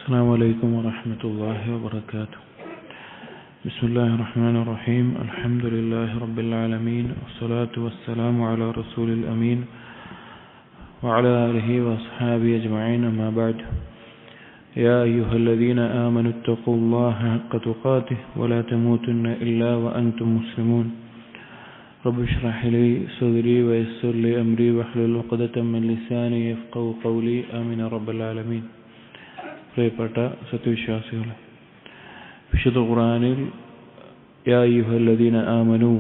السلام عليكم ورحمة الله وبركاته. بسم الله الرحمن الرحيم. الحمد لله رب العالمين، والصلاة والسلام على رسول الأمين وعلى آله وأصحابه أجمعين، أما بعد. يا أيها الذين آمنوا اتقوا الله حق تقاته ولا تموتن إلا وأنتم مسلمون. رب اشرح لي صدري ويسر لي أمري واحلل عقدة من لساني يفقهوا قولي. آمين رب العالمين. പ്രിയപ്പെട്ട സത്യവിശ്വാസികളെ, വിശുദ്ധ ഖുർആനിൽ യാ അയ്യുഹല്ലദീന ആമനു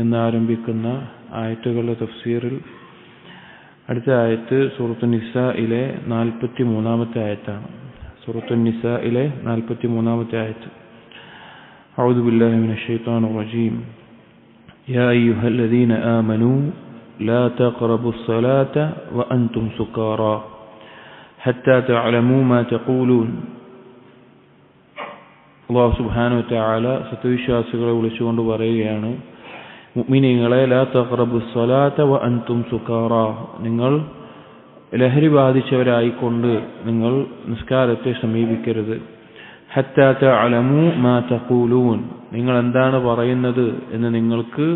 എന്നാരംഭിക്കുന്ന ആയത്തുകളുടെ തഫ്സീറിൽ അടുത്ത ആയത്ത് സൂറത്തുൻ നിസായിലെ 43-ാമത്തെ ആയത്താണ്. സൂറത്തുൻ നിസായിലെ 43-ാമത്തെ ആയത്ത്. അഊദു ബില്ലാഹി മിനശ് ശൈത്വാനിർ റജീം. യാ അയ്യുഹല്ലദീന ആമനു ലാ തഖറബുസ് സ്വലാത വഅൻതും സുകാറാ ഹത്താ തഅലമൂ മാ തഖൂലൂൻ. അല്ലാഹു സുബ്ഹാനഹു വ തആല സത്യവിശ്വാസികളെ വിളിച്ചുകൊണ്ട് പറയുകയാണ്, മുഅ്മിനീങ്ങളെ, ലാ തഖറബുസ് സ്വലാത വഅൻതും സുകാറാ, നിങ്ങൾ ലഹരി ബാധിച്ചവരായിക്കൊണ്ട് നിങ്ങൾ നിസ്കാരത്തെ സമീപിക്കരുത്. ഹത്താ തഅലമൂ മാ തഖൂലൂൻ, നിങ്ങൾ എന്താണ് പറയുന്നത് എന്ന് നിങ്ങൾക്ക്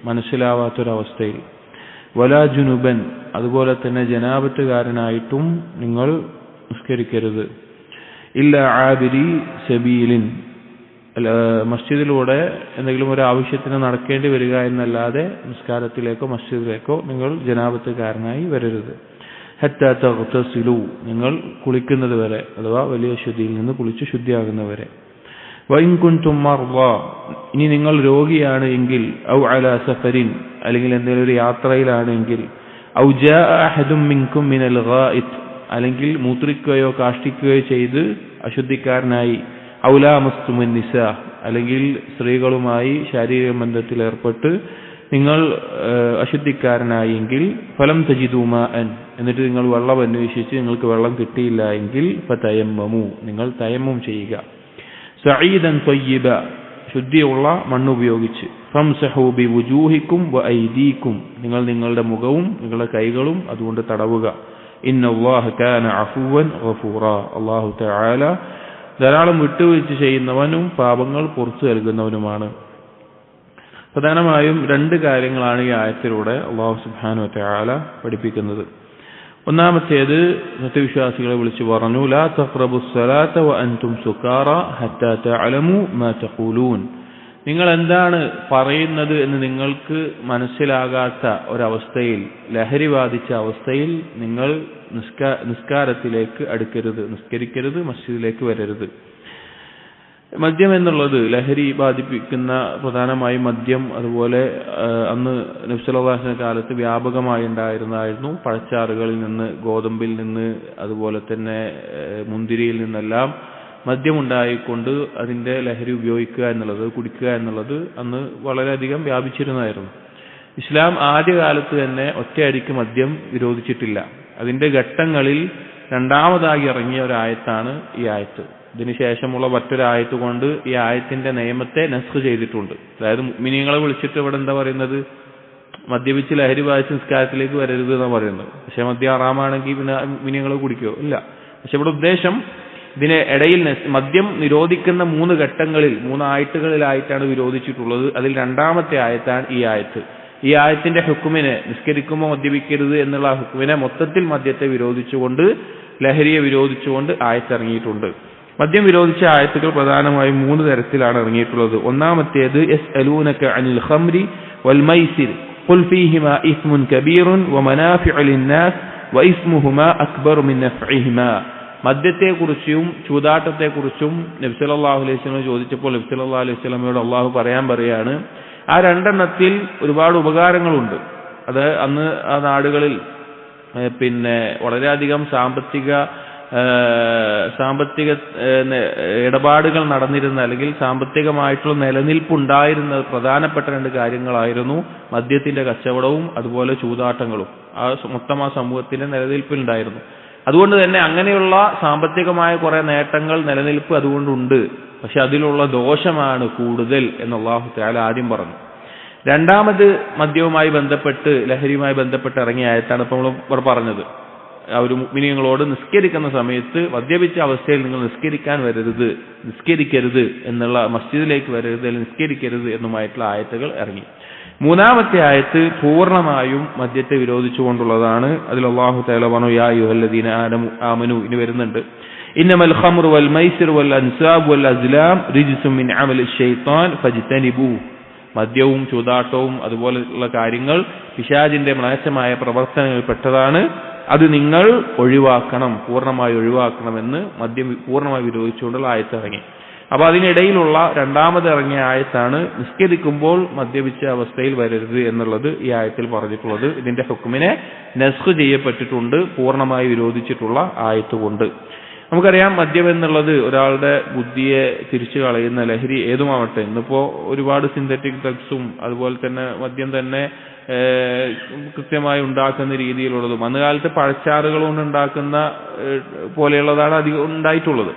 മനസ്സിലാവാത്തൊരവസ്ഥയിൽ. വലാ ജുനുബൻ, അതുപോലെ തന്നെ ജനാബത്തുകാരനായിട്ടും നിങ്ങൾ നിസ്കരിക്കരുത്. ഇല്ല ആബിരി സബീലിൻ, മസ്ജിദിലൂടെ എന്തെങ്കിലും ഒരു ആവശ്യത്തിന് നടക്കേണ്ടി വരിക എന്നല്ലാതെ നിസ്കാരത്തിലേക്കോ മസ്ജിദിലേക്കോ നിങ്ങൾ ജനാബത്തുകാരനായി വരരുത്. ഹത്താ തഗ്തസിലു, നിങ്ങൾ കുളിക്കുന്നത് വരെ, അഥവാ വലിയ ശുദ്ധിയിൽ നിന്ന് കുളിച്ച് ശുദ്ധിയാകുന്നവരെ. വഇൻ കുൻതും മർളാ, ഇനി നിങ്ങൾ രോഗിയാണ് എങ്കിൽ, ഔ അലാ സഫരിൻ, അല്ലെങ്കിൽ എന്തെങ്കിലും ഒരു യാത്രയിലാണ് എങ്കിൽ, ഔ ജാഅ അഹദും മിൻകും മിനൽ ഗായിത്, അല്ലെങ്കിൽ മൂത്രിക്കുകയോ കാഷ്ടിക്കുകയോ ചെയ്ത് അശുദ്ധിക്കാരനായി, ഔ ലാമസ്തുമുൻ നിസാ, അല്ലെങ്കിൽ സ്ത്രീകളുമായി ശാരീരിക ബന്ധത്തിൽ ഏർപ്പെട്ട് നിങ്ങൾ അശുദ്ധിക്കാരനായി എങ്കിൽ, ഫലം തജിദൂ മാഅൻ, എന്നിട്ട് നിങ്ങൾ വെള്ളം അന്വേഷിച്ച് നിങ്ങൾക്ക് വെള്ളം കിട്ടിയില്ല എങ്കിൽ, ഫതയമ്മമു, നിങ്ങൾ തയമ്മം ചെയ്യുക. സഈദൻ ത്വയ്യിബ, ശുദ്ധിയുള്ള മണ്ണുപയോഗിച്ച്. ഫംസഹൂ ബിവുജൂഹിക്കും വഅയ്ദീക്കും, നിങ്ങൾ നിങ്ങളുടെ മുഖവും നിങ്ങളുടെ കൈകളും അതുകൊണ്ട് തടവുക. ഇന്നല്ലാഹ കാന അഫുവൻ ഗഫൂറാ, അല്ലാഹു തആല ധാരാളം വിട്ടുവീഴ്ച ചെയ്യുന്നവനും പാപങ്ങൾ പുറത്തു നൽകുന്നവനുമാണ്. പ്രധാനമായും രണ്ട് കാര്യങ്ങളാണ് ഈ ആയത്തിലൂടെ അല്ലാഹു സുബ്ഹാനഹു വ തആല പഠിപ്പിക്കുന്നത്. ഒന്നാമത്തേത്, സത്യവിശ്വാസികളെ വിളിച്ചു പറഞ്ഞു, ലാ തഖ്റബുസ് സ്വലാത വഅൻതും സുകാറാ ഹത്താ തഅലമൂ മാ തഖൂലൂൻ, നിങ്ങൾ എന്താണ് പറയുന്നത് എന്ന് നിങ്ങൾക്ക് മനസ്സിലാകാത്ത ഒരവസ്ഥയിൽ, ലഹരി ബാധിച്ച അവസ്ഥയിൽ നിങ്ങൾ നിസ്കാരത്തിലേക്ക് അടുക്കരുത്, നിസ്കരിക്കരുത്, മസ്ജിദിലേക്ക് വരരുത്. മദ്യം എന്നുള്ളത് ലഹരി ബാധിപ്പിക്കുന്ന പ്രധാനമായും മദ്യം, അതുപോലെ അന്ന് നബി സല്ലല്ലാഹു അലൈഹി വസല്ലം കാലത്ത് വ്യാപകമായി ഉണ്ടായിരുന്നായിരുന്നു. പഴച്ചാറുകളിൽ നിന്ന്, ഗോതമ്പിൽ നിന്ന്, അതുപോലെ തന്നെ മുന്തിരിയിൽ നിന്നെല്ലാം മദ്യമുണ്ടായിക്കൊണ്ട് അതിന്റെ ലഹരി ഉപയോഗിക്കുക എന്നുള്ളത്, കുടിക്കുക എന്നുള്ളത് അന്ന് വളരെയധികം വ്യാപിച്ചിരുന്നായിരുന്നു. ഇസ്ലാം ആദ്യകാലത്ത് തന്നെ ഒറ്റയടിക്ക് മദ്യം വിരോധിച്ചിട്ടില്ല. അതിന്റെ ഘട്ടങ്ങളിൽ രണ്ടാമതായി ഇറങ്ങിയ ഒരു ആയത്താണ് ഈ ആയത്ത്. ഇതിനുശേഷമുള്ള മറ്റൊരായത്ത് കൊണ്ട് ഈ ആയത്തിന്റെ നിയമത്തെ നസ്ഖ് ചെയ്തിട്ടുണ്ട്. അതായത് മുഅ്മിനീങ്ങളെ വിളിച്ചിട്ട് ഇവിടെ എന്താ പറയുന്നത്, മദ്യപിച്ച് ലഹരി ബാധിച്ച് നിസ്കാരത്തിലേക്ക് വരരുത് എന്നാണ് പറയുന്നത്. പക്ഷെ മദ്യം ഹറാമാണെങ്കിൽ പിന്നെ മുഅ്മിനീങ്ങൾ കുടിക്കോ? ഇല്ല. പക്ഷെ ഇവിടെ ഉദ്ദേശം, ഇതിന് ഇടയിൽ മദ്യം നിരോധിക്കുന്ന 3 ഘട്ടങ്ങളിൽ, 3 ആയത്തുകളിലായിട്ടാണ് വിരോധിച്ചിട്ടുള്ളത്. അതിൽ രണ്ടാമത്തെ ആയത്താണ് ഈ ആയത്ത്. ഈ ആയത്തിന്റെ ഹുക്മിനെ, നിസ്കരിക്കുമ്പോൾ മദ്യപിക്കരുത് എന്നുള്ള ഹുക്മിനെ മൊത്തത്തിൽ മദ്യത്തെ വിരോധിച്ചുകൊണ്ട്, ലഹരിയെ വിരോധിച്ചുകൊണ്ട് ആയത്ത് ഇറങ്ങിയിട്ടുണ്ട്. മദ്യം വിരോധിച്ച ആയത്തുകൾ പ്രധാനമായും 3 തരത്തിലാണ് ഇറങ്ങിയിട്ടുള്ളത്. ഒന്നാമത്തേത്, യസ്അലൂനക അനിൽ ഖംരി വൽ മൈസിർ ഖുൽ ഫീഹിമാ ഇസ്മുൻ കബീറുൻ വമനാഫിഉ ലിന്നാസ് വഇസ്മുഹുമാ അക്ബറു മിൻ നഫ്ഇഹിമാ. മദ്യത്തെക്കുറിച്ചും ചൂതാട്ടത്തെക്കുറിച്ചും നബി സല്ലല്ലാഹു അലൈഹി വസല്ലം ചോദിച്ചപ്പോൾ നബി സല്ലല്ലാഹു അലൈഹി വസല്ലമയോട് അള്ളാഹു പറയാണ്, ആ രണ്ടെണ്ണത്തിൽ ഒരുപാട് ഉപകാരങ്ങളുണ്ട്. അത് അന്ന് ആ നാടുകളിൽ പിന്നെ വളരെയധികം സാമ്പത്തിക ഇടപാടുകൾ നടന്നിരുന്ന, അല്ലെങ്കിൽ സാമ്പത്തികമായിട്ടുള്ള നിലനിൽപ്പുണ്ടായിരുന്ന പ്രധാനപ്പെട്ട 2 കാര്യങ്ങളായിരുന്നു മദ്യത്തിന്റെ കച്ചവടവും അതുപോലെ ചൂതാട്ടങ്ങളും. മൊത്തം ആ സമൂഹത്തിന്റെ നിലനിൽപ്പിലുണ്ടായിരുന്നു. അതുകൊണ്ട് തന്നെ അങ്ങനെയുള്ള സാമ്പത്തികമായ കുറെ നേട്ടങ്ങൾ, നിലനിൽപ്പ് അതുകൊണ്ടുണ്ട്. പക്ഷെ അതിലുള്ള ദോഷമാണ് കൂടുതൽ എന്ന് അല്ലാഹു തആല ആദ്യം പറഞ്ഞു. രണ്ടാമത് മദ്യവുമായി ബന്ധപ്പെട്ട്, ലഹരിയുമായി ബന്ധപ്പെട്ട് ഇറങ്ങിയ ആയത്താണ് ഇപ്പോൾ നമ്മൾ പറഞ്ഞത്. ഒരു മുഅ്മിനീങ്ങളോട് നിസ്കരിക്കുന്ന സമയത്ത് മദ്യപിച്ച അവസ്ഥയിൽ നിങ്ങൾ നിസ്കരിക്കരുത് എന്നുള്ള, മസ്ജിദിലേക്ക് വരരുത് അല്ലെങ്കിൽ നിസ്കരിക്കരുത് എന്നുമായിട്ടുള്ള ആയത്തുകൾ ഇറങ്ങി. മൂന്നാമത്തെ ആയത്ത് പൂർണ്ണമായും മദ്യത്തെ വിരോധിച്ചുകൊണ്ടുള്ളതാണ്. അതിൽ അല്ലാഹു തആല പറഞ്ഞു, യാ അയ്യുഹല്ലദീന ആമനു ഇനി വരുന്നുണ്ട്. ഇന്നമൽ ഖംറു വൽ മൈസിറു വൽ അൻസാബ് വൽ അസ്ലാം റിജ്സും മിൻ അമലി ശൈത്താൻ ഫജ്തനിബൂ. മദ്യവും ചൂതാട്ടവും അതുപോലെയുള്ള കാര്യങ്ങൾ പിശാചിന്റെ മ്ലേച്ഛമായ പ്രവർത്തനങ്ങളിൽ പെട്ടതാണ്, അത് നിങ്ങൾ പൂർണ്ണമായി ഒഴിവാക്കണമെന്ന് മദ്യം പൂർണ്ണമായി വിരോധിച്ചുകൊണ്ടുള്ള ആയത്ത് ഇറങ്ങി. അപ്പൊ അതിനിടയിലുള്ള രണ്ടാമത് ഇറങ്ങിയ ആയത്താണ് നിസ്കരിക്കുമ്പോൾ മദ്യപിച്ച അവസ്ഥയിൽ വരരുത് എന്നുള്ളത് ഈ ആയത്തിൽ പറഞ്ഞിട്ടുള്ളത്. ഇതിന്റെ ഹുക്മിനെ നസ്ഖ് ചെയ്യപ്പെട്ടിട്ടുണ്ട് പൂർണ്ണമായി വിരോധിച്ചിട്ടുള്ള ആയത്ത് കൊണ്ട്. നമുക്കറിയാം മദ്യം എന്നുള്ളത് ഒരാളുടെ ബുദ്ധിയെ തിരിച്ചു കളയുന്ന ലഹരി ഏതുമാവട്ടെ. ഇന്നിപ്പോ ഒരുപാട് സിന്തറ്റിക് ഡ്രഗ്സും അതുപോലെ തന്നെ മദ്യം തന്നെ കൃത്യമായി ഉണ്ടാക്കുന്ന രീതിയിലുള്ളതും അന്ന് കാലത്ത് പഴച്ചാറുകൾ കൊണ്ട് ഉണ്ടാക്കുന്ന പോലെയുള്ളതാണ് അധികം ഉണ്ടായിട്ടുള്ളത്.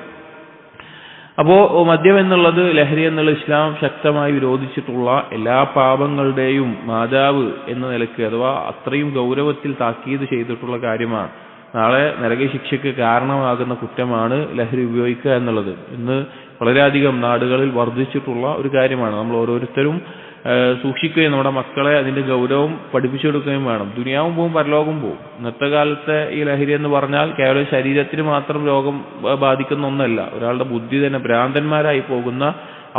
അപ്പോ മദ്യം എന്നുള്ളത്, ലഹരി എന്നുള്ള ഇസ്ലാം ശക്തമായി വിരോധിച്ചിട്ടുള്ള എല്ലാ പാപങ്ങളുടെയും മാതാവ് എന്ന നിലയ്ക്ക് അഥവാ അത്രയും ഗൗരവത്തിൽ താക്കീത് ചെയ്തിട്ടുള്ള കാര്യമാണ്. നാളെ നരകശിക്ഷയ്ക്ക് കാരണമാകുന്ന കുറ്റമാണ് ലഹരി ഉപയോഗിക്കുക എന്നുള്ളത്. ഇന്ന് വളരെയധികം നാടുകളിൽ വർദ്ധിച്ചിട്ടുള്ള ഒരു കാര്യമാണ്. നമ്മൾ ഓരോരുത്തരും സൂക്ഷിക്കുകയും നമ്മുടെ മക്കളെ അതിന്റെ ഗൗരവം പഠിപ്പിച്ചെടുക്കുകയും വേണം. ദുനിയാവും പോവും പരലോകം പോവും. ഇന്നത്തെ കാലത്തെ ഈ ലഹരി എന്ന് പറഞ്ഞാൽ കേവലം ശരീരത്തിന് മാത്രം രോഗം ബാധിക്കുന്ന ഒന്നല്ല, ഒരാളുടെ ബുദ്ധി തന്നെ ഭ്രാന്തന്മാരായി പോകുന്ന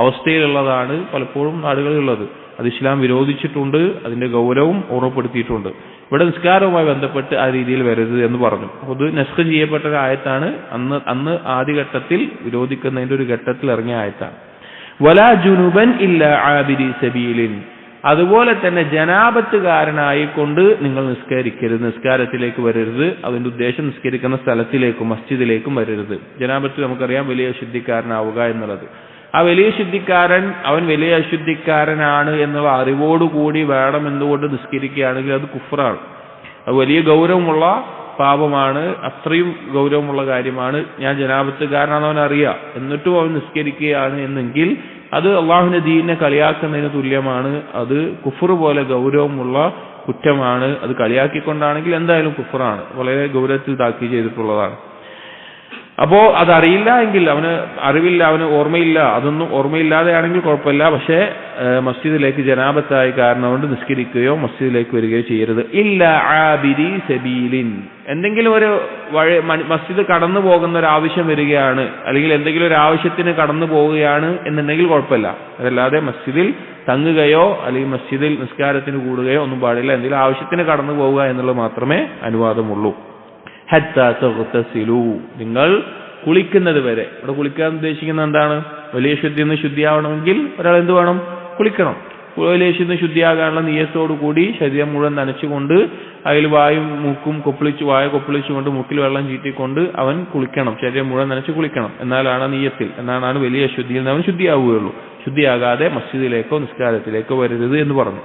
അവസ്ഥയിലുള്ളതാണ് പലപ്പോഴും നാടുകളിലുള്ളത്. അത് ഇസ്ലാം വിരോധിച്ചിട്ടുണ്ട്, അതിന്റെ ഗൗരവം ഓർമ്മപ്പെടുത്തിയിട്ടുണ്ട്. ഇവിടെ നിസ്കാരവുമായി ബന്ധപ്പെട്ട് ആ രീതിയിൽ വരരുത് എന്ന് പറഞ്ഞു. അപ്പോൾ ഇത് നസ്ഖ് ചെയ്യപ്പെട്ട ഒരു ആയത്താണ്. അന്ന് ആദ്യഘട്ടത്തിൽ വിരോധിക്കുന്നതിന്റെ ഒരു ഘട്ടത്തിൽ ഇറങ്ങിയ ആയത്താണ്. വലാ ജുനുബൻ ഇല്ലാ ആബിരി സബീലിൻ. അതുപോലെ തന്നെ ജനാബത്തുകാരനായിക്കൊണ്ട് നിങ്ങൾ നിസ്കാരത്തിലേക്ക് വരരുത്. അതിന്റെ ഉദ്ദേശം നിസ്കരിക്കുന്ന സ്ഥലത്തിലേക്കും മസ്ജിദിലേക്കും വരരുത്. ജനാബത്ത് നമുക്കറിയാം വലിയ അശുദ്ധിക്കാരനാവുക എന്നുള്ളത്. ആ വലിയ ശുദ്ധിക്കാരൻ അവൻ വലിയ അശുദ്ധിക്കാരനാണ് എന്നുള്ള അറിവോടുകൂടി വേണം എന്തുകൊണ്ട് നിസ്കരിക്കുകയാണെങ്കിൽ അത് കുഫ്റാണ്. അത് വലിയ ഗൗരവമുള്ള പാപമാണ്, അത്രയും ഗൗരവമുള്ള കാര്യമാണ്. ഞാൻ ജനാബത്തുകാരനാണെന്ന് അവൻ അറിയാം, എന്നിട്ടും അവൻ നിസ്കരിക്കുകയാണ് എന്നെങ്കിൽ അത് അള്ളാഹുവിന്റെ ദീനിനെ കളിയാക്കുന്നതിന് തുല്യമാണ്. അത് കുഫ്ർ പോലെ ഗൗരവമുള്ള കുറ്റമാണ്. അത് കളിയാക്കിക്കൊണ്ടാണെങ്കിൽ എന്തായാലും കുഫ്റാണ്, വളരെ ഗൗരവത്തിൽ താക്കീത് ചെയ്തിട്ടുള്ളതാണ്. അപ്പോ അതറിയില്ല എങ്കിൽ, അവന് അറിവില്ല, അവന് ഓർമ്മയില്ല, അതൊന്നും ഓർമ്മയില്ലാതെയാണെങ്കിൽ കുഴപ്പമില്ല. പക്ഷേ മസ്ജിദിലേക്ക് ജനാബത്തായ കാരണം കൊണ്ട് നിസ്കരിക്കുകയോ മസ്ജിദിലേക്ക് വരികയോ ചെയ്യരുത്. ഇല്ല ആബിരി സബീലിൻ. എന്തെങ്കിലും ഒരു മസ്ജിദ് കടന്നു പോകുന്ന ഒരു ആവശ്യം വരികയാണ്, അല്ലെങ്കിൽ എന്തെങ്കിലും ഒരു ആവശ്യത്തിന് കടന്നു പോവുകയാണ് എന്നുണ്ടെങ്കിൽ കുഴപ്പമില്ല. അതല്ലാതെ മസ്ജിദിൽ തങ്ങുകയോ അല്ലെങ്കിൽ മസ്ജിദിൽ നിസ്കാരത്തിന് കൂടുകയോ ഒന്നും പാടില്ല. എന്തെങ്കിലും ആവശ്യത്തിന് കടന്നു പോവുക എന്നുള്ളത് മാത്രമേ അനുവാദമുള്ളൂ. ഹത്താ തഗ്തസിലു. നിങ്ങൾ കുളിക്കുന്നത് വരെ. ഇവിടെ കുളിക്കാൻ ഉദ്ദേശിക്കുന്നത് എന്താണ്? വലിയ ശുദ്ധിയിൽ നിന്ന് ശുദ്ധിയാവണമെങ്കിൽ ഒരാൾ എന്ത് വേണം? കുളിക്കണം. വലിയ ശുദ്ധി ശുദ്ധിയാകാനുള്ള നിയത്തോടു കൂടി ശരീരം മുഴുവൻ നനച്ചുകൊണ്ട് അതിൽ വായും മൂക്കും വായ കൊപ്പിളിച്ചുകൊണ്ട് മൂക്കിൽ വെള്ളം ചീറ്റിക്കൊണ്ട് അവൻ കുളിക്കണം. ശരീരം മുഴുവൻ നനച്ച് കുളിക്കണം. എന്നാലാണ് നിയത്തിൽ, എന്നാണ് വലിയ ശുദ്ധിയിൽ നിന്ന് അവൻ ശുദ്ധിയാവുകയുള്ളൂ. ശുദ്ധിയാകാതെ മസ്ജിദിലേക്കോ നിസ്കാരത്തിലേക്കോ വരരുത് എന്ന് പറഞ്ഞു.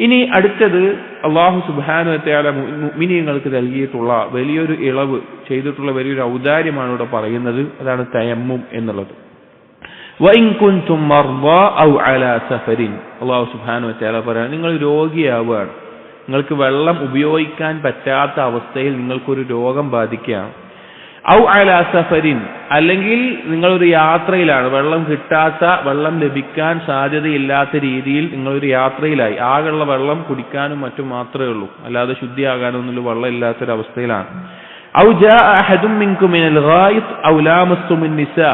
ഇനി അടുത്തത് അല്ലാഹു സുബ്ഹാനഹു വ തആല മുഅ്മിനീങ്ങൾക്ക് നൽകിയിട്ടുള്ള വലിയൊരു ഇളവ് ചെയ്തിട്ടുള്ള വലിയൊരു ഔദാര്യമാണ് ഇവിടെ പറയുന്നത്. അതാണ് തയമ്മും എന്നുള്ളത്. വഇൻ കുൻതും മർദാ ഔ അലാ സഫരിൻ. അല്ലാഹു സുബ്ഹാനഹു വ തആല പറയുന്നത്, നിങ്ങൾ രോഗിയാവുകയാണ്, നിങ്ങൾക്ക് വെള്ളം ഉപയോഗിക്കാൻ പറ്റാത്ത അവസ്ഥയിൽ നിങ്ങൾക്കൊരു രോഗം ബാധിക്കുകയാണ്. ഔ അലാ സഫരിൻ, അല്ലെങ്കിൽ നിങ്ങളൊരു യാത്രയിലാണ്, വെള്ളം ലഭിക്കാൻ സാധ്യതയില്ലാത്ത രീതിയിൽ നിങ്ങളൊരു യാത്രയിലായി. ആകെയുള്ള വെള്ളം കുടിക്കാനും മറ്റും മാത്രമേ ഉള്ളൂ, അല്ലാതെ ശുദ്ധിയാകാനൊന്നും വെള്ളം ഇല്ലാത്തൊരവസ്ഥയിലാണ്. ഔ ജാഅ അഹദും മിൻകും മിനൽ ഗായിത്ത് ഔ ലാമസ്തുമിൻ നിസാ,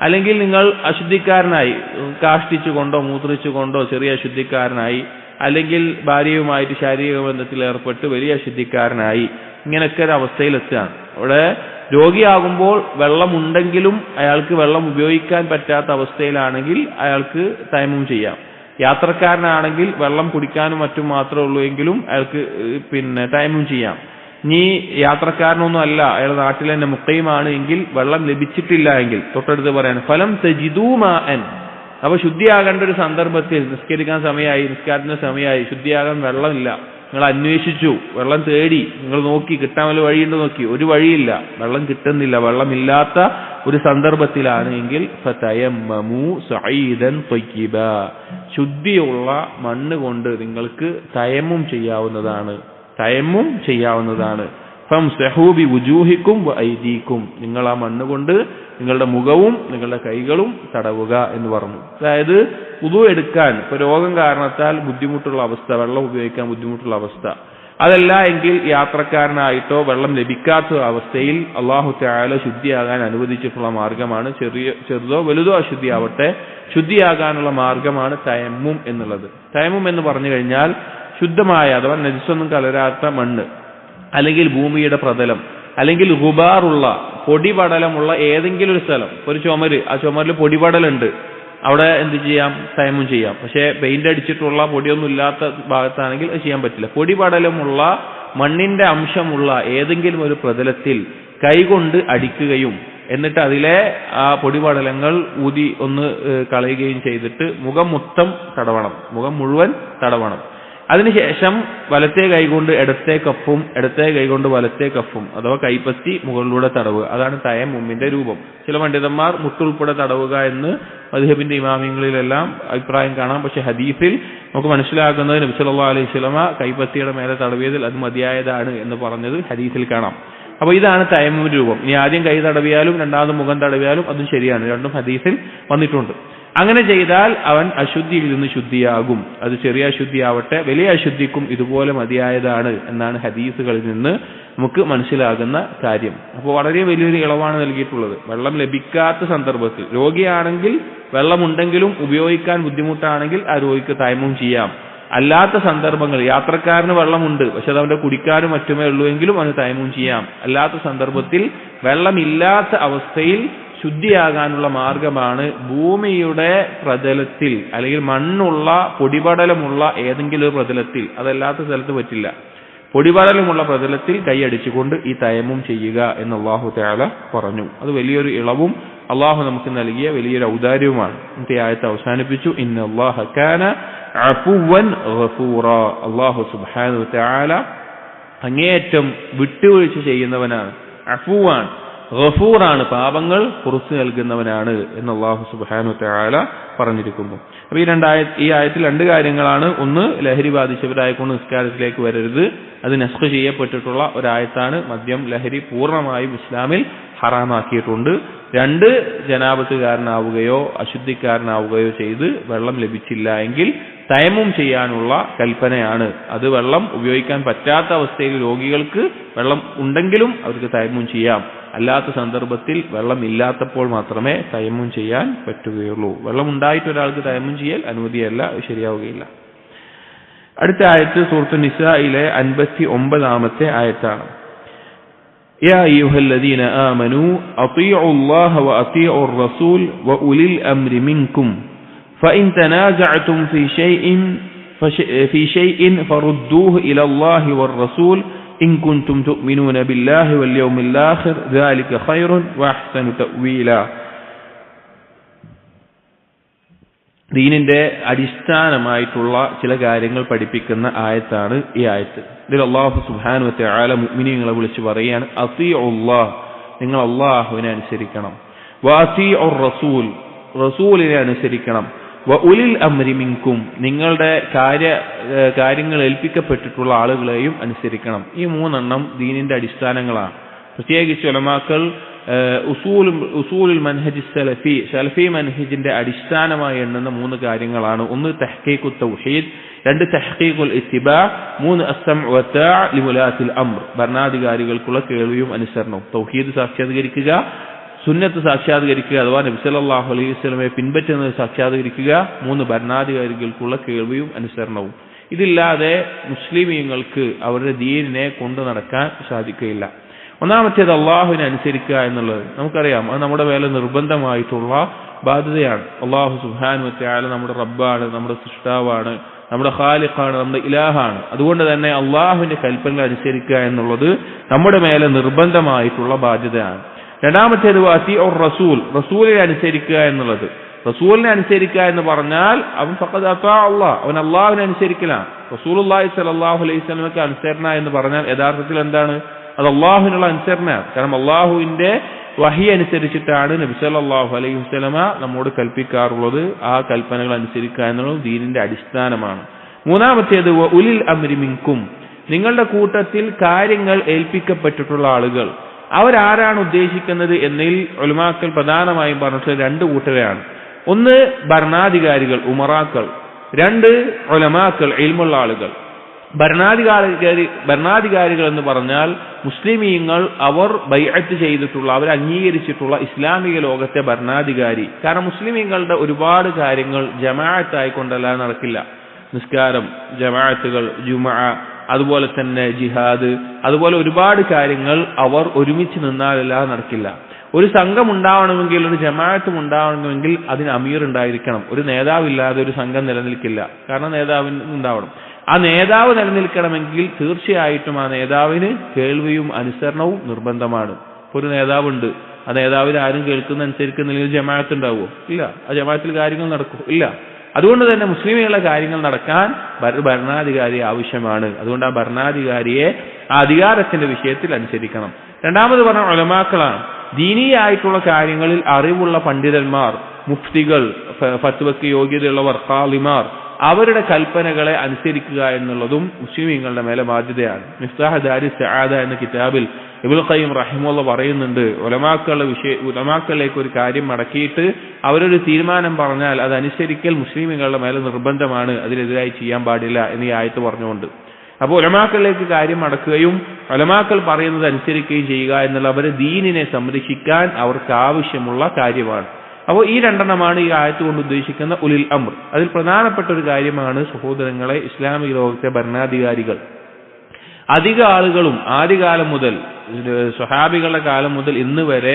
അല്ലെങ്കിൽ നിങ്ങൾ അശുദ്ധിക്കാരനായി, കാഷ്ടിച്ചുകൊണ്ടോ മൂത്രിച്ചുകൊണ്ടോ ചെറിയ അശുദ്ധിക്കാരനായി, അല്ലെങ്കിൽ ഭാര്യയുമായിട്ട് ശാരീരിക ബന്ധത്തിൽ ഏർപ്പെട്ട് വലിയ അശുദ്ധിക്കാരനായി, ഇങ്ങനെയൊക്കെ ഒരു അവസ്ഥയിലെത്തുകയാണ്. അവിടെ രോഗിയാകുമ്പോൾ വെള്ളമുണ്ടെങ്കിലും അയാൾക്ക് വെള്ളം ഉപയോഗിക്കാൻ പറ്റാത്ത അവസ്ഥയിലാണെങ്കിൽ അയാൾക്ക് തയമ്മും ചെയ്യാം. യാത്രക്കാരനാണെങ്കിൽ വെള്ളം കുടിക്കാനും മറ്റും മാത്രമേ ഉള്ളൂ എങ്കിലും അയാൾക്ക് തയമ്മും ചെയ്യാം. ഇനി യാത്രക്കാരനൊന്നും അല്ല, അയാൾ നാട്ടിൽ തന്നെ മുഖയുമാണ് എങ്കിൽ വെള്ളം ലഭിച്ചിട്ടില്ല എങ്കിൽ തൊട്ടടുത്ത് പറയാൻ ഫലം തജിദൂ മാഅൻ. അപ്പൊ ശുദ്ധിയാകേണ്ട ഒരു സന്ദർഭത്തിൽ നിസ്കാരത്തിന്റെ സമയമായി, ശുദ്ധിയാകാൻ വെള്ളമില്ല, നിങ്ങൾ അന്വേഷിച്ചു, വെള്ളം തേടി, നിങ്ങൾ നോക്കി, കിട്ടാൻ വല്ല വഴിയുണ്ടോ നോക്കി, ഒരു വഴിയില്ല, വെള്ളം കിട്ടുന്നില്ല, വെള്ളമില്ലാത്ത ഒരു സന്ദർഭത്തിലാണ് എങ്കിൽ ഫതയമ്മമു സഈദൻ ത്വയ്യിബാ, ശുദ്ധിയുള്ള മണ്ണ് കൊണ്ട് നിങ്ങൾക്ക് തയമ്മും ചെയ്യാവുന്നതാണ്. ഫംസഹൂ ബിവുജൂഹിക്കും വഅയ്ദീക്കും, നിങ്ങൾ ആ മണ്ണ് കൊണ്ട് നിങ്ങളുടെ മുഖവും നിങ്ങളുടെ കൈകളും തടവുക എന്ന് പറഞ്ഞു. അതായത് വുദു എടുക്കാൻ ഇപ്പൊ രോഗം കാരണത്താൽ ബുദ്ധിമുട്ടുള്ള അവസ്ഥ, വെള്ളം ഉപയോഗിക്കാൻ ബുദ്ധിമുട്ടുള്ള അവസ്ഥ, അതല്ല എങ്കിൽ യാത്രക്കാരനായിട്ടോ വെള്ളം ലഭിക്കാത്ത അവസ്ഥയിൽ അല്ലാഹു തആല ശുദ്ധിയാകാൻ അനുവദിച്ചിട്ടുള്ള മാർഗമാണ്, ചെറുതോ വലുതോ അശുദ്ധിയാവട്ടെ ശുദ്ധിയാകാനുള്ള മാർഗമാണ് തയമ്മും എന്നുള്ളത്. തയമ്മും എന്ന് പറഞ്ഞു കഴിഞ്ഞാൽ ശുദ്ധമായ അഥവാ നജസൊന്നും കലരാത്ത മണ്ണ്, അല്ലെങ്കിൽ ഭൂമിയുടെ പ്രതലം, അല്ലെങ്കിൽ ഗുബാറുള്ള പൊടിപടലമുള്ള ഏതെങ്കിലും ഒരു സ്ഥലം, ഒരു ചുമര്, ആ ചുമരിൽ പൊടിപടലുണ്ട്, അവിടെ എന്ത് ചെയ്യാം? തയമ്മും ചെയ്യാം. പക്ഷേ പെയിന്റ് അടിച്ചിട്ടുള്ള പൊടിയൊന്നും ഇല്ലാത്ത ഭാഗത്താണെങ്കിൽ അത് ചെയ്യാൻ പറ്റില്ല. പൊടിപടലമുള്ള മണ്ണിന്റെ അംശമുള്ള ഏതെങ്കിലും ഒരു പ്രതലത്തിൽ കൈകൊണ്ട് അടിക്കുകയും എന്നിട്ട് അതിലെ ആ പൊടിപടലങ്ങൾ ഊതി ഒന്ന് കളയുകയും ചെയ്തിട്ട് മുഖം മൊത്തം തടവണം, മുഖം മുഴുവൻ തടവണം. അതിനുശേഷം വലത്തേ കൈകൊണ്ട് ഇടത്തേ കഫും ഇടത്തേ കൈകൊണ്ട് വലത്തേ കഫും അഥവാ കൈപ്പത്തി മുകളിലൂടെ തടവുക. അതാണ് തയമ്മുമിന്റെ രൂപം. ചില പണ്ഡിതന്മാർ മുട്ടുൾപ്പെടെ തടവുക എന്ന് മദ്ഹബിന്റെ ഇമാമിങ്ങളിലെല്ലാം അഭിപ്രായം കാണാം. പക്ഷെ ഹദീസിൽ നമുക്ക് മനസ്സിലാക്കുന്നത് നബി സല്ലല്ലാഹു അലൈഹി വസല്ലമ കൈപ്പത്തിയുടെ മേലെ തടവിയതിൽ അത് മതിയായതാണ് എന്ന് പറഞ്ഞത് ഹദീസിൽ കാണാം. അപ്പൊ ഇതാണ് തയമ്മുമിന്റെ രൂപം. ഇനി ആദ്യം കൈ തടവിയാലും രണ്ടാമത് മുഖം തടവിയാലും അതും ശരിയാണ്, രണ്ടും ഹദീസിൽ വന്നിട്ടുണ്ട്. അങ്ങനെ ചെയ്താൽ അവൻ അശുദ്ധിയിൽ നിന്ന് ശുദ്ധിയാകും. അത് ചെറിയ അശുദ്ധിയാവട്ടെ വലിയ അശുദ്ധിക്കും ഇതുപോലെ മതിയായതാണ് എന്നാണ് ഹദീസുകളിൽ നിന്ന് നമുക്ക് മനസ്സിലാകുന്ന കാര്യം. അപ്പോൾ വളരെ വലിയൊരു ഇളവാണ് നൽകിയിട്ടുള്ളത്. വെള്ളം ലഭിക്കാത്ത സന്ദർഭത്തിൽ, രോഗിയാണെങ്കിൽ വെള്ളമുണ്ടെങ്കിലും ഉപയോഗിക്കാൻ ബുദ്ധിമുട്ടാണെങ്കിൽ ആ രോഗിക്ക് തയമ്മും ചെയ്യാം. അല്ലാത്ത സന്ദർഭങ്ങൾ, യാത്രക്കാരന് വെള്ളമുണ്ട് പക്ഷെ അത് അവന്റെ കുടിക്കാനും മറ്റുമേ ഉള്ളൂ എങ്കിലും അവന് തയമ്മും ചെയ്യാം. അല്ലാത്ത സന്ദർഭത്തിൽ വെള്ളമില്ലാത്ത അവസ്ഥയിൽ ശുദ്ധിയാകാനുള്ള മാർഗമാണ് ഭൂമിയുടെ പ്രതലത്തിൽ അല്ലെങ്കിൽ മണ്ണുള്ള പൊടിപടലമുള്ള ഏതെങ്കിലും ഒരു പ്രതലത്തിൽ, അതല്ലാത്ത സ്ഥലത്ത് പറ്റില്ല, പൊടിപടലമുള്ള പ്രതലത്തിൽ കൈയടിച്ചുകൊണ്ട് ഈ തയമ്മും ചെയ്യുക എന്ന് അല്ലാഹു തആല പറഞ്ഞു. അത് വലിയൊരു ഇളവും അല്ലാഹു നമുക്ക് നൽകിയ വലിയൊരു ഔദാര്യവുമാണ്. ഇന്നത്തെ ആയത്ത് അവസാനിപ്പിച്ചു, ഇന്നല്ലാഹ കാന അഫുവൻ ഗഫൂറ. അല്ലാഹു സുബ്ഹാനഹു വ തആല അങ്ങേയറ്റം വിട്ടുവീഴ്ച ചെയ്യുന്നവനാണ്, അഫുവാൻ, ഗഫൂറാണ്, പാപങ്ങൾ പുറത്തു നൽകുന്നവനാണ് എന്ന് അല്ലാഹു സുബ്ഹാനഹു വ തആല പറഞ്ഞിരിക്കുന്നു. അപ്പൊ ഈ ആയത്തിൽ രണ്ട് കാര്യങ്ങളാണ്. ഒന്ന്, ലഹരി ബാധിച്ചവരായിക്കൊണ്ട് നിസ്കാരത്തിലേക്ക് വരരുത്, അത് നസ്ഖ് ചെയ്യപ്പെട്ടിട്ടുള്ള ഒരായത്താണ്. മദ്യം, ലഹരി പൂർണ്ണമായും ഇസ്ലാമിൽ ഹറാമാക്കിയിട്ടുണ്ട്. രണ്ട്, ജനാബത്തുകാരനാവുകയോ അശുദ്ധിക്കാരനാവുകയോ ചെയ്ത് വെള്ളം ലഭിച്ചില്ല എങ്കിൽ തയമ്മും ചെയ്യാനുള്ള കൽപ്പനയാണ്. അത് വെള്ളം ഉപയോഗിക്കാൻ പറ്റാത്ത അവസ്ഥയിൽ രോഗികൾക്ക് വെള്ളം ഉണ്ടെങ്കിലും അവർക്ക് തയമ്മും ചെയ്യാം. അല്ലാത്ത സന്ദർഭത്തിൽ വെള്ളം ഇല്ലാത്തപ്പോൾ മാത്രമേ തയമ്മും ചെയ്യാൻ പറ്റുകയുള്ളൂ. വെള്ളം ഉണ്ടായിട്ട് ഒരാൾക്ക് തയമ്മും ചെയ്യൽ അനുമതിയല്ല, ശരിയാവുകയില്ല. അടുത്ത ആയത്ത് സൂറത്തുൻ നിസായിലെ 59-ാമത്തെ ആയത്താണ്. യാ അയ്യുഹല്ലദീന ആമനൂ അطീഉല്ലാഹ വഅطീഉർ റസൂൽ വഉലിൽ അംരി മിൻകും ഫഇൻ തനാസഅതും ഫീ ഷൈഇൻ ഫറുദ്ദൂഹു ഇലല്ലാഹി വർ-റസൂൽ ഇൻ കുൻതും തുഅ്മിനൂന ബില്ലാഹി വൽ യൗമിൽ ആഖിർ ദാലിക ഖൈറുൻ വഅഹ്സനു തഅ്വീല. ദീനിന്റെ അടിസ്ഥാനമായിട്ടുള്ള ചില കാര്യങ്ങൾ പഠിപ്പിക്കുന്ന ആയത്താണ് ഈ ആയത്ത്. ഇതിൽ അല്ലാഹു സുബ്ഹാനഹു വ തആല മുഅ്മിനീങ്ങളെ വിളിച്ച് പറയാണ്, അത്തീഉല്ലാഹ്, നിങ്ങൾ അല്ലാഹുവിനെ അനുസരിക്കണം, വഅതീഉർ റസൂൽ, റസൂലിനെ അനുസരിക്കണം, വഉലിൽ അംരി മിൻകും, നിങ്ങളുടെ കാര്യങ്ങൾ ഏൽപ്പിക്കപ്പെട്ടിട്ടുള്ള ആളുകളെയും അനുസരിക്കണം. ഈ മൂന്നെണ്ണം ദീനിന്റെ അടിസ്ഥാനങ്ങളാണ്. പ്രത്യേകിച്ച് ഉലമാക്കൾ ഉസൂലുൽ മനഹജ് സലഫി മനഹജിന്റെ അടിസ്ഥാനമായി എണ്ണുന്ന മൂന്ന് കാര്യങ്ങളാണ്. ഒന്ന്, തഹ്ഖീഖുത് തൗഹീദ്, രണ്ട്, തഹ്ഖീഖുൽ ഇത്തിബാ, മൂന്ന്, അസ്സംഉ വത്താഅ ലിമുലാത്തിൽ അംർ, ഭരണാധികാരികൾക്കുള്ള കേൾവിയും അനുസരണവും. തൗഹീദ് സാക്ഷാത്കരിക്കുക, സുന്നത്ത് സാക്ഷാത്കരിക്കുക അഥവാ നബി സല്ലല്ലാഹു അലൈഹി വസല്ലമയെ പിൻപറ്റുന്നത് സാക്ഷാത്കരിക്കുക, മൂന്ന്, ഭരണാധികാരികൾക്കുള്ള കേൾവിയും അനുസരണവും. ഇതില്ലാതെ മുസ്ലിമീങ്ങൾക്ക് അവരുടെ ദീനിനെ കൊണ്ടു നടക്കാൻ സാധിക്കുകയില്ല. ഒന്നാമത്തേത് അള്ളാഹുവിനെ അനുസരിക്കുക എന്നുള്ളത് നമുക്കറിയാം, അത് നമ്മുടെ മേലെ നിർബന്ധമായിട്ടുള്ള ബാധ്യതയാണ്. അള്ളാഹു സുബ്ഹാനഹു വ തആല നമ്മുടെ റബ്ബാണ്, നമ്മുടെ സൃഷ്ടാവാണ്, നമ്മുടെ ഖാലിഖാണ്, നമ്മുടെ ഇലാഹാണ്. അതുകൊണ്ട് തന്നെ അള്ളാഹുവിന്റെ കൽപ്പനകൾ അനുസരിക്കുക എന്നുള്ളത് നമ്മുടെ മേലെ നിർബന്ധമായിട്ടുള്ള ബാധ്യതയാണ്. രണ്ടാമത്തേത് അത്തീഉർ റസൂൽ, റസൂലിനെ അനുസരിക്കുക എന്നുള്ളത്. റസൂലിനെ അനുസരിക്കുക എന്ന് പറഞ്ഞാൽ അവൻ ഫഖദ് അതാഅ അല്ലാഹ്, അവൻ അള്ളാഹുവിനെ അനുസരിക്കലാണ്. റസൂലുള്ളാഹി സ്വല്ലല്ലാഹു അലൈഹി വസല്ലമക്ക് അനുസരണ എന്ന് പറഞ്ഞാൽ യഥാർത്ഥത്തിൽ എന്താണ്? അത് അള്ളാഹുവിനുള്ള അനുസരണയാണ്. കാരണം അള്ളാഹുവിന്റെ വഹി അനുസരിച്ചിട്ടാണ് നബി സല്ലല്ലാഹു അലൈഹി വസല്ലമ നമ്മോട് കൽപ്പിക്കാറുള്ളത്. ആ കൽപ്പനകൾ അനുസരിക്കുക എന്നുള്ളത് ദീനിന്റെ അടിസ്ഥാനമാണ്. മൂന്നാമത്തേത് ഉലിൽ അംരി മിൻകും, നിങ്ങളുടെ കൂട്ടത്തിൽ കാര്യങ്ങൾ ഏൽപ്പിക്കപ്പെട്ടിട്ടുള്ള ആളുകൾ അവരാരാണ് ഉദ്ദേശിക്കുന്നത് എന്നതിൽ ഉലമാക്കൾ പ്രധാനമായും പറഞ്ഞിട്ടുള്ള രണ്ട് കൂട്ടരെയാണ്. ഒന്ന് ഭരണാധികാരികൾ, ഉമറാക്കൾ. രണ്ട് ഉലമാക്കൾ, ഇൽമുള്ള ആളുകൾ. ഭരണാധികാരികൾ എന്ന് പറഞ്ഞാൽ മുസ്ലിമീങ്ങൾ അവർ ബൈഅത്ത് ചെയ്തിട്ടുള്ള, അവർ അംഗീകരിച്ചിട്ടുള്ള ഇസ്ലാമിക ലോകത്തെ ഭരണാധികാരി. കാരണം മുസ്ലിമീങ്ങളുടെ ഒരുപാട് കാര്യങ്ങൾ ജമാഅത്തായിക്കൊണ്ടല്ലാതെ നടക്കില്ല. നിസ്കാരം, ജമാഅത്തുകൾ, ജുമുഅ, അതുപോലെ തന്നെ ജിഹാദ്, അതുപോലെ ഒരുപാട് കാര്യങ്ങൾ അവർ ഒരുമിച്ച് നിന്നാലല്ലാതെ നടക്കില്ല. ഒരു സംഘം ഉണ്ടാവണമെങ്കിൽ, ഒരു ജമാഅത്തും ഉണ്ടാവണമെങ്കിൽ അതിന് അമീർ ഉണ്ടായിരിക്കണം. ഒരു നേതാവില്ലാതെ ഒരു സംഘം നിലനിൽക്കില്ല. കാരണം നേതാവിന് ഉണ്ടാവണം. ആ നേതാവ് നിലനിൽക്കണമെങ്കിൽ തീർച്ചയായിട്ടും ആ നേതാവിന് കേൾവിയും അനുസരണവും നിർബന്ധമാണ്. ഇപ്പോൾ ഒരു നേതാവുണ്ട്, ആ നേതാവിന് ആരും കേൾക്കുന്ന അനുസരിക്കുന്നില്ലെങ്കിൽ ജമാഅത്ത് ഉണ്ടാവുമോ? ഇല്ല. ആ ജമാഅത്തിൽ കാര്യങ്ങൾ നടക്കും? ഇല്ല. അതുകൊണ്ട് തന്നെ മുസ്ലിമുകളുടെ കാര്യങ്ങൾ നടക്കാൻ ഭരണാധികാരി ആവശ്യമാണ്. അതുകൊണ്ട് ആ ഭരണാധികാരിയെ ആ അധികാരത്തിന്റെ വിഷയത്തിൽ അനുസരിക്കണം. രണ്ടാമത് പറഞ്ഞ ഉലമാക്കളാണ്. ദീനീയായിട്ടുള്ള കാര്യങ്ങളിൽ അറിവുള്ള പണ്ഡിതന്മാർ, മുഫ്തികൾ, ഫത്വയ്ക്ക് യോഗ്യതയുള്ളവർ, ഖാളിമാർ, അവരുടെ കൽപ്പനകളെ അനുസരിക്കുക എന്നുള്ളതും മുസ്ലിമീങ്ങളുടെ മേലെ ബാധ്യതയാണ്. മിഫ്താഹ് ദാരിസ് സആദ എന്ന കിതാബിൽ ഇബ്നുൽ ഖയ്യിം റഹിമഹുല്ലാഹ് പറയുന്നുണ്ട്, ഉലമാക്കളിലേക്ക് ഒരു കാര്യം മടക്കിയിട്ട് അവരൊരു തീരുമാനം പറഞ്ഞാൽ അതനുസരിക്കൽ മുസ്ലിമീങ്ങളുടെ മേലെ നിർബന്ധമാണ്, അതിനെതിരായി ചെയ്യാൻ പാടില്ല എന്ന് ഈ ആയത്ത് പറഞ്ഞുകൊണ്ട്. അപ്പോൾ ഉലമാക്കളിലേക്ക് കാര്യം മടക്കുകയും ഉലമാക്കൾ പറയുന്നത് അനുസരിക്കുകയും ചെയ്യുക എന്നുള്ള അവരെ ദീനിനെ സംരക്ഷിക്കാൻ അവർക്ക് ആവശ്യമുള്ള കാര്യമാണ്. അപ്പോൾ ഈ രണ്ടെണ്ണമാണ് ഈ ആയത്ത് കൊണ്ട് ഉദ്ദേശിക്കുന്ന ഉലിൽ അംർ. അതിൽ പ്രധാനപ്പെട്ട ഒരു കാര്യമാണ് സഹോദരങ്ങളെ, ഇസ്ലാമിക ലോകത്തെ ഭരണാധികാരികൾ. അധിക ആളുകളും ആദ്യകാലം മുതൽ, സ്വഹാബികളുടെ കാലം മുതൽ ഇന്ന് വരെ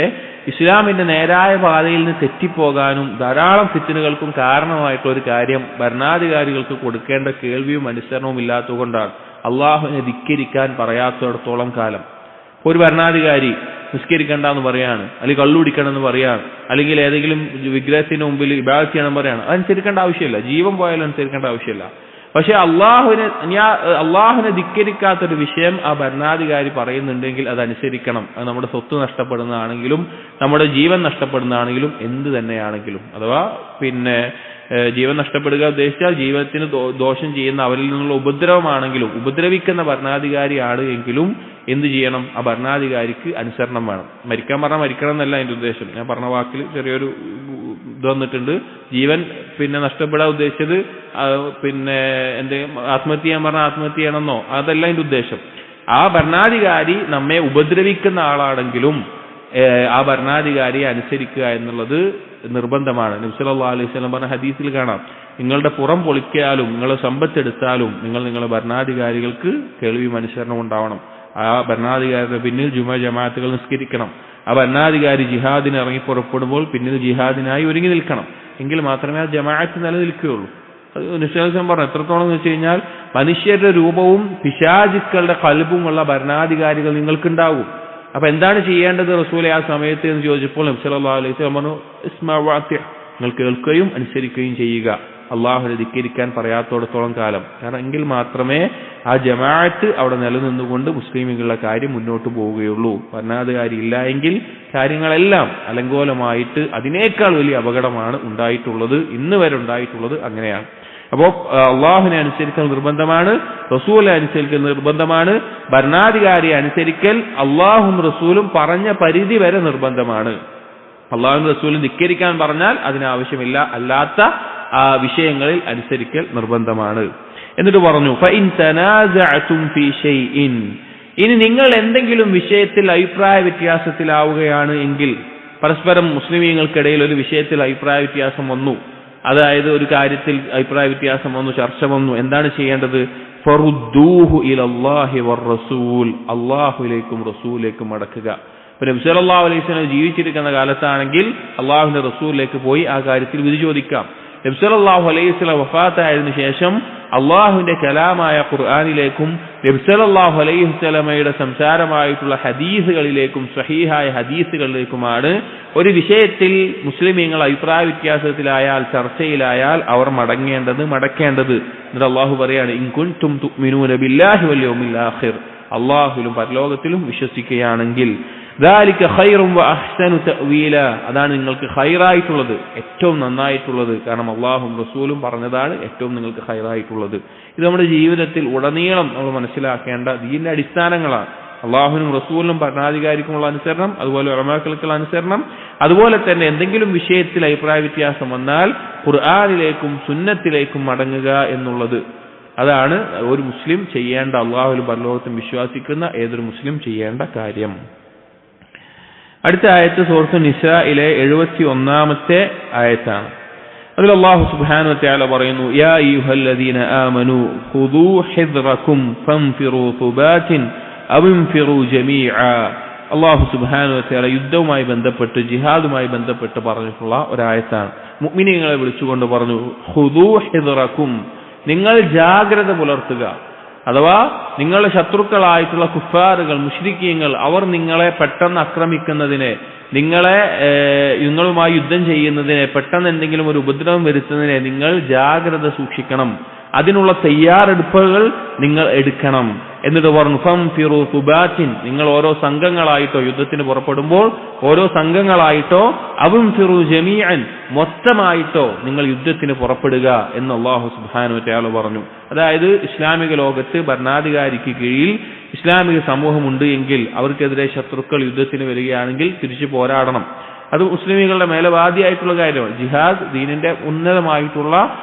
ഇസ്ലാമിന്റെ നേരായ പാതയിൽ നിന്ന് തെറ്റിപ്പോകാനും ധാരാളം ഫിത്നകൾക്കും കാരണമായിട്ടുള്ള ഒരു കാര്യം ഭരണാധികാരികൾക്ക് കൊടുക്കേണ്ട കേൾവിയും അനുസരണവും ഇല്ലാത്തതുകൊണ്ടാണ്. അള്ളാഹുവിനെ ധിക്കരിക്കാൻ പറയാത്തിടത്തോളം കാലം ഒരു ഭരണാധികാരി നിസ്കരിക്കണ്ട എന്ന് പറയാണ്, അല്ലെങ്കിൽ കള്ളുടിക്കണം എന്ന് പറയാണ്, അല്ലെങ്കിൽ ഏതെങ്കിലും വിഗ്രഹത്തിന് മുമ്പിൽ ഇബാദത്ത് ചെയ്യണം പറയാണ്, അതനുസരിക്കേണ്ട ആവശ്യമില്ല. ജീവൻ പോയാലും അനുസരിക്കേണ്ട ആവശ്യമില്ല. പക്ഷെ അള്ളാഹുവിനെ ധിക്കരിക്കാത്തൊരു വിഷയം ആ ഭരണാധികാരി പറയുന്നുണ്ടെങ്കിൽ അതനുസരിക്കണം. അത് നമ്മുടെ സ്വത്ത് നഷ്ടപ്പെടുന്നതാണെങ്കിലും നമ്മുടെ ജീവൻ നഷ്ടപ്പെടുന്നതാണെങ്കിലും എന്ത് തന്നെയാണെങ്കിലും, അഥവാ ജീവൻ നഷ്ടപ്പെടുക ഉദ്ദേശിച്ചാൽ ജീവിതത്തിന് ദോഷം ചെയ്യുന്ന അവരിൽ നിന്നുള്ള ഉപദ്രവമാണെങ്കിലും, ഉപദ്രവിക്കുന്ന ഭരണാധികാരിയാണ് എങ്കിലും എന്ത് ചെയ്യണം? ആ ഭരണാധികാരിക്ക് അനുസരണം വേണം. മരിക്കാൻ പറഞ്ഞാൽ മരിക്കണം എന്നല്ല അതിന്റെ ഉദ്ദേശം. ഞാൻ പറഞ്ഞ വാക്കിൽ ചെറിയൊരു ഇത് വന്നിട്ടുണ്ട്. ജീവൻ നഷ്ടപ്പെടാൻ ഉദ്ദേശിച്ചത് ആത്മഹത്യ ചെയ്യാൻ പറഞ്ഞാൽ ആത്മഹത്യ ചെയ്യണമെന്നോ, അതല്ല അതിന്റെ ഉദ്ദേശം. ആ ഭരണാധികാരി നമ്മെ ഉപദ്രവിക്കുന്ന ആളാണെങ്കിലും ആ ഭരണാധികാരിയെ അനുസരിക്കുക എന്നുള്ളത് നിർബന്ധമാണ്. നബി സല്ലല്ലാഹു അലൈഹി വസല്ലം പറഞ്ഞ ഹദീസിൽ കാണാം, നിങ്ങളുടെ പുറം പൊളിക്കാലും നിങ്ങളുടെ സമ്പത്തെടുത്താലും നിങ്ങളുടെ ഭരണാധികാരികൾക്ക് കേൾവിയും അനുസരണവും ഉണ്ടാവണം. ആ ഭരണാധികാരിയുടെ പിന്നിൽ ജമാഅത്തുകൾ നിസ്കരിക്കണം. ആ ഭരണാധികാരി ജിഹാദിന് ഇറങ്ങി പുറപ്പെടുമ്പോൾ പിന്നിൽ ജിഹാദിനായി ഒരുങ്ങി നിൽക്കണം. എങ്കിൽ മാത്രമേ ആ ജമാഅത്ത് നിലനിൽക്കുകയുള്ളൂ. അത് നിശ്ചയം പറഞ്ഞു. എത്രത്തോളം എന്ന് വെച്ച് കഴിഞ്ഞാൽ മനുഷ്യരുടെ രൂപവും പിശാചുക്കളുടെ ഖൽബും ഉള്ള ഭരണാധികാരികൾ നിങ്ങൾക്കുണ്ടാവും. അപ്പൊ എന്താണ് ചെയ്യേണ്ടത് റസൂലെ ആ സമയത്ത് എന്ന് ചോദിച്ചപ്പോൾ നബി സല്ലല്ലാഹു അലൈഹി വസല്ലം പറഞ്ഞു, ഇസ്മഅ വഅതി, നിങ്ങൾ കേൾക്കുകയും അനുസരിക്കുകയും ചെയ്യുക, അള്ളാഹുവിനെ ധിക്കരിക്കാൻ പറയാത്തോടത്തോളം കാലം. കാരണം എങ്കിൽ മാത്രമേ ആ ജമാഅത്ത് അവിടെ നിലനിന്നുകൊണ്ട് മുസ്ലിമുകളുടെ കാര്യം മുന്നോട്ട് പോവുകയുള്ളൂ. ഭരണാധികാരി ഇല്ല എങ്കിൽ കാര്യങ്ങളെല്ലാം അലങ്കോലമായിട്ട് അതിനേക്കാൾ വലിയ അപകടമാണ് ഉണ്ടായിട്ടുള്ളത്, ഇന്ന് വരെ ഉണ്ടായിട്ടുള്ളത്. അങ്ങനെയാണ്. അപ്പോ അള്ളാഹുവിനെ അനുസരിക്കൽ നിർബന്ധമാണ്, റസൂലിനെ അനുസരിക്കൽ നിർബന്ധമാണ്, ഭരണാധികാരിയെ അനുസരിക്കൽ അള്ളാഹും റസൂലും പറഞ്ഞ പരിധി വരെ നിർബന്ധമാണ്. അള്ളാഹും റസൂലും ധിക്കരിക്കാൻ പറഞ്ഞാൽ അതിനാവശ്യമില്ല, അല്ലാത്ത ആ വിഷയങ്ങളിൽ അനുസരിക്കൽ നിർബന്ധമാണ്. എന്നിട്ട് പറഞ്ഞു, ഫഇൻ തനാസഅതും ഫീ ഷൈഇൻ, ഇനി നിങ്ങൾ എന്തെങ്കിലും വിഷയത്തിൽ അഭിപ്രായ വ്യത്യാസത്തിലാവുകയാണ് എങ്കിൽ, പരസ്പരം മുസ്ലിമീങ്ങൾക്കിടയിൽ ഒരു വിഷയത്തിൽ അഭിപ്രായ വ്യത്യാസം വന്നു, അതായത് ഒരു കാര്യത്തിൽ അഭിപ്രായ വ്യത്യാസം വന്നു, ചർച്ച വന്നു, എന്താണ് ചെയ്യേണ്ടത്? ഫറുദ്ദൂഹു ഇലല്ലാഹി വറസൂൽ, അല്ലാഹുവിലേക്കും റസൂലിലേക്കും മടക്കുക. നബി സല്ലല്ലാഹു അലൈഹി വസല്ലം ജീവിച്ചിരിക്കുന്ന കാലത്താണെങ്കിൽ അള്ളാഹുവിന്റെ റസൂലിലേക്ക് പോയി ആ കാര്യത്തിൽ വിധി ചോദിക്കാം. നബി സല്ലല്ലാഹു അലൈഹി വസല്ലം വഫാത്തായതിനു ശേഷം അള്ളാഹുവിന്റെ കലാമായ ഖുർആനിലേക്കും നബി സല്ലല്ലാഹു അലൈഹി വസല്ലമയുടെ സംസാരമായിട്ടുള്ള ഹദീസുകളിലേക്കും സ്വഹീഹായ ഹദീസുകളിലേക്കുമാണ് ഒരു വിഷയത്തിൽ മുസ്ലിമീങ്ങൾ അഭിപ്രായ വ്യത്യാസത്തിലായാൽ, ചർച്ചയിലായാൽ അവർ മടക്കേണ്ടത്. എന്നിട്ട് അള്ളാഹു പറയാണ്, ഇൻ കുൻതും തുഅ്മിനൂന ബില്ലാഹി വൽ യൗമിൽ ആഖിർ, അള്ളാഹുവിലും പരലോകത്തിലും വിശ്വസിക്കുകയാണെങ്കിൽ. ദാലിക ഖൈറും വഅഹ്സനു തഅവീല, അതാണ് നിങ്ങൾക്ക് ഖൈറായിട്ടുള്ളത്, ഏറ്റവും നന്നായിട്ടുള്ളത്. കാരണം അല്ലാഹുവും റസൂലും പറഞ്ഞതാണ് ഏറ്റവും നിങ്ങൾക്ക് ഖൈറായിട്ടുള്ളത്. ഇത് നമ്മുടെ ജീവിതത്തിൽ ഉടനീളം നമ്മൾ മനസ്സിലാക്കേണ്ട ദീനിന്റെ അടിസ്ഥാനങ്ങളാണ്. അള്ളാഹുവിനും റസൂലിനും ഭരണാധികാരിക്കുമുള്ള അനുസരണം, അതുപോലെ ഉലമാക്കൾക്കുള്ള അനുസരണം, അതുപോലെ തന്നെ എന്തെങ്കിലും വിഷയത്തിൽ അഭിപ്രായ വ്യത്യാസം വന്നാൽ ഖുർആനിലേക്കും സുന്നത്തിലേക്കും മടങ്ങുക എന്നുള്ളത്. അതാണ് ഒരു മുസ്ലിം ചെയ്യേണ്ട, അള്ളാഹുവിലും പരലോകത്തും വിശ്വസിക്കുന്ന ഏതൊരു മുസ്ലിം ചെയ്യേണ്ട കാര്യം. അടുത്ത ആയത്ത് സൂറത്ത് നിസായിലെ 71-ാമത്തെ ആയത്താണ്. അതിൽ അല്ലാഹു സുബ്ഹാനഹു വ തആല പറയുന്നു, യാ അയ്യുഹല്ലദീന ആമനൂ ഖുദൂ ഹിദ്റകും ഫൻഫിറൂ സുബാത്തിൻ അവ ഇൻഫിറൂ ജമീഅ. അല്ലാഹു സുബ്ഹാനഹു വ തആല യുദ്ധവുമായി ബന്ധപ്പെട്ട്, ജിഹാദുമായി ബന്ധപ്പെട്ട് പറഞ്ഞിട്ടുള്ള ഒരായത്താണ്. മുഅ്മിനീങ്ങളെ വിളിച്ചുകൊണ്ട് പറഞ്ഞു, ഖുദൂ ഹിദ്റകും, നിങ്ങൾ ജാഗ്രത പുലർത്തുക. അഥവാ നിങ്ങളുടെ ശത്രുക്കളായിട്ടുള്ള കുഫാറുകൾ, മുശ്രിക്കീങ്ങൾ, അവർ നിങ്ങളെ പെട്ടെന്ന് ആക്രമിക്കുന്നതിനെ, നിങ്ങളുമായി യുദ്ധം ചെയ്യുന്നതിനെ, പെട്ടെന്ന് എന്തെങ്കിലും ഒരു ഉപദ്രവം വരുത്തുന്നതിനെ നിങ്ങൾ ജാഗ്രത സൂക്ഷിക്കണം. അതിനുള്ള തയ്യാറെടുപ്പുകൾ നിങ്ങൾ എടുക്കണം. എന്നിട്ട് പറഞ്ഞു, ഫൻഫിറൂ സുബാത്തിൻ, നിങ്ങൾ ഓരോ സംഘങ്ങളായിട്ടോ യുദ്ധത്തിന് പുറപ്പെടുമ്പോൾ ഓരോ സംഘങ്ങളായിട്ടോ, അവൻഫിറൂ ജമീഅൻ, മൊത്തമായിട്ടോ നിങ്ങൾ യുദ്ധത്തിന് പുറപ്പെടുക എന്ന് അല്ലാഹു സുബ്ഹാനഹു വ തആല പറഞ്ഞു. അതായത് ഇസ്ലാമിക ലോകത്ത് ഭരണാധികാരിക്ക് കീഴിൽ ഇസ്ലാമിക സമൂഹമുണ്ട് എങ്കിൽ അവർക്കെതിരെ ശത്രുക്കൾ യുദ്ധത്തിന് വരികയാണെങ്കിൽ തിരിച്ചു പോരാടണം. അത് മുസ്ലിമീങ്ങളുടെ മേലെ ബാധ്യമായിട്ടുള്ള കാര്യമാണ്. ജിഹാദ് ദീനിന്റെ ഉന്നതമായിട്ടുള്ള